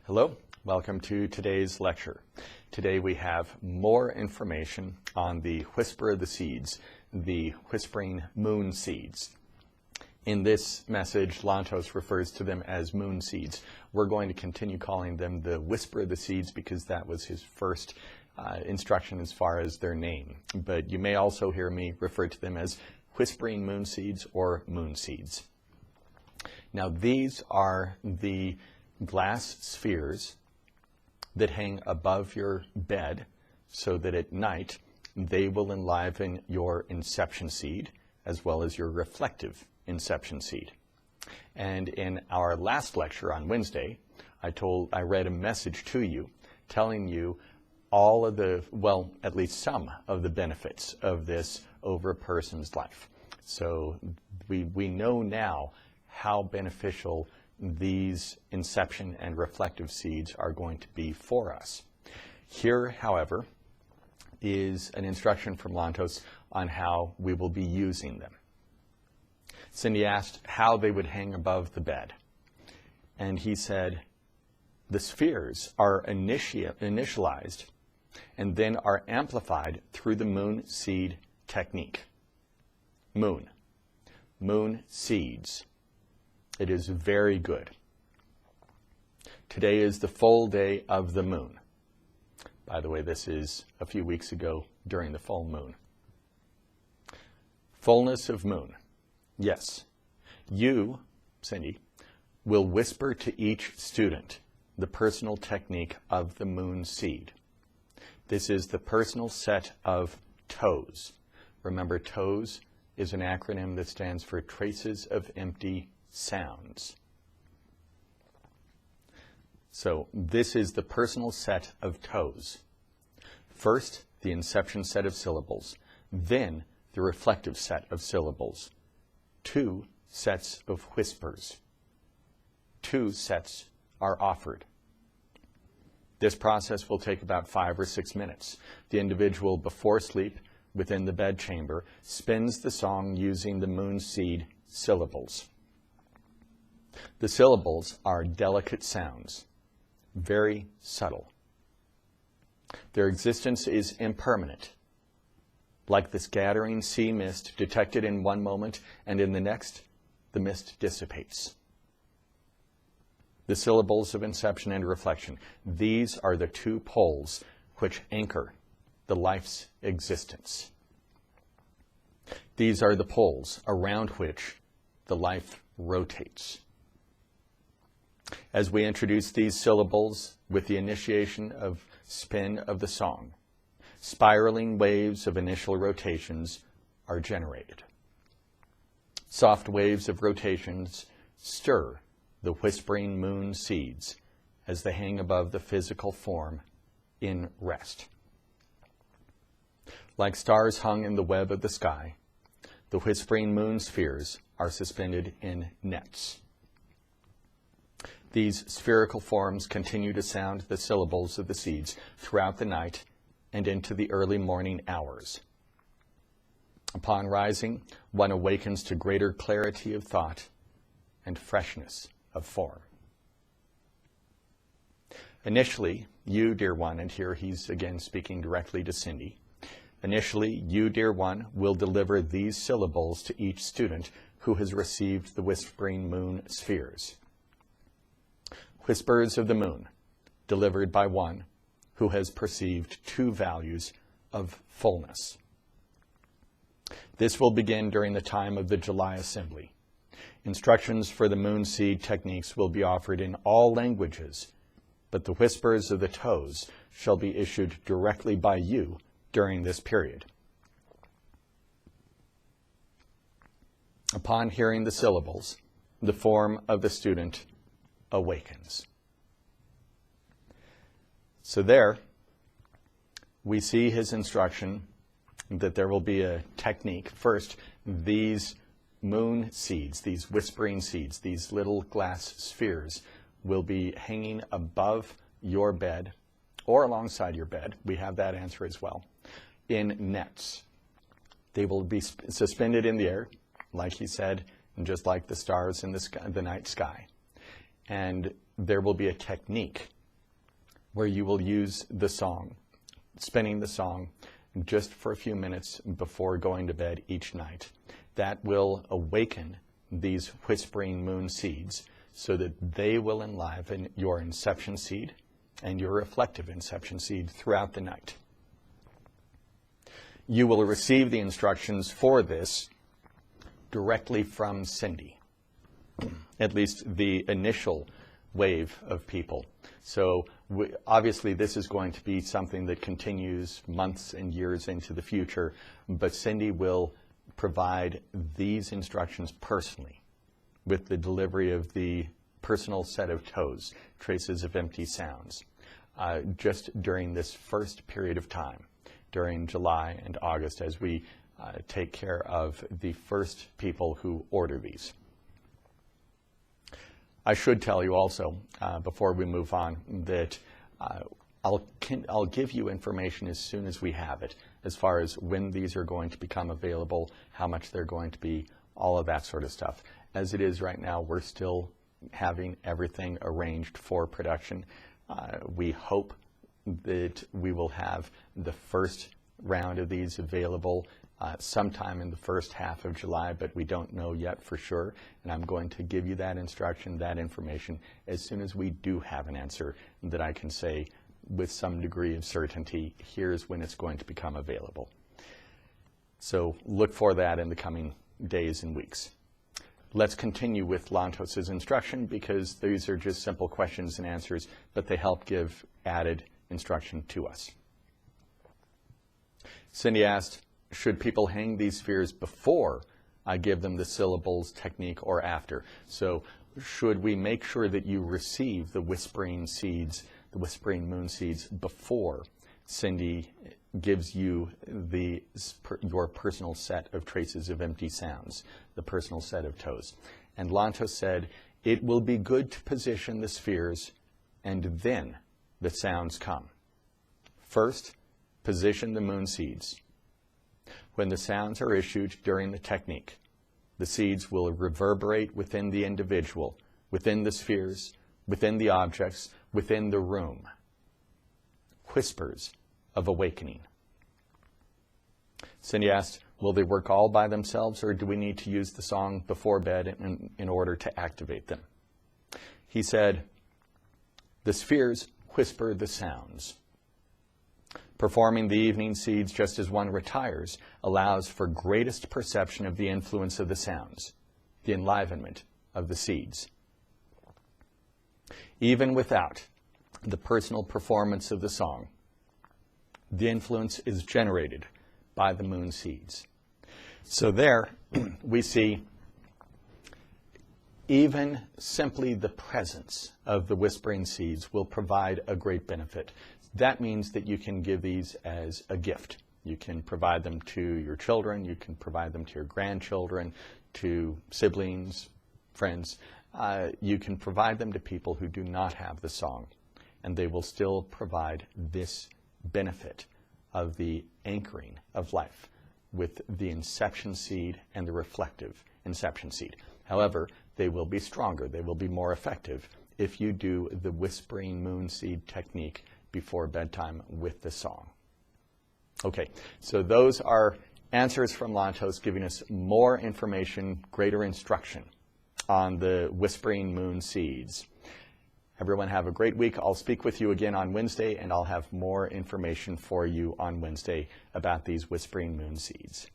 Hello, welcome to today's lecture. Today we have more information on the whisper of the seeds, the whispering moon seeds. In this message, Lantos refers to them as moon seeds. We're going to continue calling them the whisper of the seeds because that was his first instruction as far as their name. But you may also hear me refer to them as whispering moon seeds or moon seeds. Now these are the glass spheres that hang above your bed so that at night they will enliven your inception seed as well as your reflective inception seed. And in our last lecture on Wednesday, I read a message to you telling you all of the, well, at least some of the benefits of this over a person's life. So we know now how beneficial these inception and reflective seeds are going to be for us. Here, however, is an instruction from Lantos on how we will be using them. Cindy asked how they would hang above the bed. And he said, the spheres are initialized and then are amplified through the moon seed technique. Moon seeds. It is very good. Today is the full day of the moon. By the way, this is a few weeks ago during the full moon. Fullness of moon. Yes, you, Cindy, will whisper to each student the personal technique of the moon seed. This is the personal set of TOES. Remember, TOES is an acronym that stands for Traces of Empty Sounds. So this is the personal set of TOES. First, the inception set of syllables, then the reflective set of syllables. 2 sets of whispers. 2 sets are offered. This process will take about 5 or 6 minutes. The individual, before sleep, within the bedchamber, spins the song using the moon seed syllables. The syllables are delicate sounds, very subtle. Their existence is impermanent, like the scattering sea mist detected in one moment, and in the next, the mist dissipates. The syllables of inception and reflection, these are the 2 poles which anchor the life's existence. These are the poles around which the life rotates. As we introduce these syllables with the initiation of spin of the song, spiraling waves of initial rotations are generated. Soft waves of rotations stir the whispering moon seeds as they hang above the physical form in rest. Like stars hung in the web of the sky, the whispering moon spheres are suspended in nets. These spherical forms continue to sound the syllables of the seeds throughout the night and into the early morning hours. Upon rising, one awakens to greater clarity of thought and freshness of form. Initially, you, dear one, and here he's again speaking directly to Cindy, initially, you, dear one, will deliver these syllables to each student who has received the whispering moon spheres. Whispers of the moon, delivered by one who has perceived 2 values of fullness. This will begin during the time of the July Assembly. Instructions for the moon seed techniques will be offered in all languages, but the whispers of the TOES shall be issued directly by you during this period. Upon hearing the syllables, the form of the student awakens. So there, we see his instruction that there will be a technique. First, these moon seeds, these whispering seeds, these little glass spheres will be hanging above your bed or alongside your bed. We have that answer as well. In nets. They will be suspended in the air, like he said, just like the stars in the night sky. And there will be a technique where you will use the song, spinning the song just for a few minutes before going to bed each night. That will awaken these whispering moon seeds so that they will enliven your inception seed and your reflective inception seed throughout the night. You will receive the instructions for this directly from Cindy, at least the initial wave of people. So obviously this is going to be something that continues months and years into the future, but Cindy will provide these instructions personally with the delivery of the personal set of toes, traces of empty sounds, just during this first period of time, during July and August, as we take care of the first people who order these. I should tell you also, before we move on, that I'll give you information as soon as we have it, as far as when these are going to become available, how much they're going to be, all of that sort of stuff. As it is right now, we're still having everything arranged for production. We hope that we will have the first round of these available sometime in the first half of July, but we don't know yet for sure. And I'm going to give you that instruction, that information, as soon as we do have an answer that I can say with some degree of certainty, here's when it's going to become available. So look for that in the coming days and weeks. Let's continue with Lantos's instruction, because these are just simple questions and answers, but they help give added instruction to us. Cindy asked, should people hang these spheres before I give them the syllables technique or after? So should we make sure that you receive the whispering seeds, the whispering moon seeds, before Cindy gives you your personal set of traces of empty sounds, the personal set of toes? And Lantos said, it will be good to position the spheres and then the sounds come. First, position the moon seeds. When the sounds are issued during the technique, the seeds will reverberate within the individual, within the spheres, within the objects, within the room. Whispers of awakening. Cindy asked, will they work all by themselves, or do we need to use the song before bed in order to activate them? He said, the spheres whisper the sounds. Performing the evening seeds just as one retires allows for greatest perception of the influence of the sounds, the enlivenment of the seeds. Even without the personal performance of the song, the influence is generated by the moon seeds. So there we see even simply the presence of the whispering seeds will provide a great benefit. That means that you can give these as a gift. You can provide them to your children, you can provide them to your grandchildren, to siblings, friends. You can provide them to people who do not have the song, and they will still provide this benefit of the anchoring of life with the inception seed and the reflective inception seed. However, they will be stronger, they will be more effective if you do the whispering moon seed technique before bedtime with the song. Okay, so those are answers from Lantos giving us more information, greater instruction on the whispering moon seeds. Everyone have a great week. I'll speak with you again on Wednesday, and I'll have more information for you on Wednesday about these whispering moon seeds.